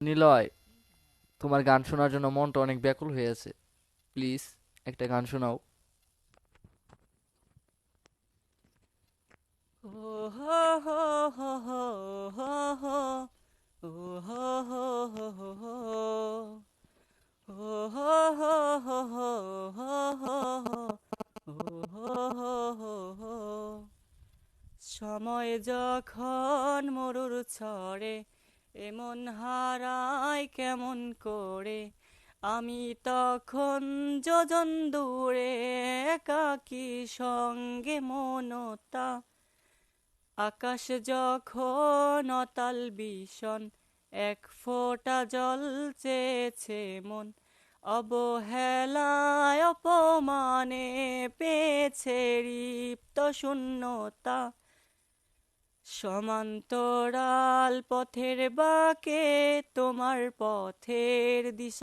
নিলয়, তোমার গান শোনার জন্য মনটা অনেক ব্যাকুল হয়ে আছে। প্লিজ একটা গান শোনাও। ও হো হো হো হো হো হো, ও হো হো হো হো হো, ও হো হো হো হো হো হো হো, ও হো হো হো হো। সময় যখন মরুর ছড়ে এমন হারায় কেমন করে, আমি তখন যোজন দূরে একাকী সঙ্গে মনতা। আকাশ যখন অতাল বিষণ এক ফোঁটা জল চেয়েছে মন, অবহেলায় অপমানে পেয়েছে রিপ্ত শূন্যতা। সমান্তরাল পথের বাঁকে তোমার পথের দিশা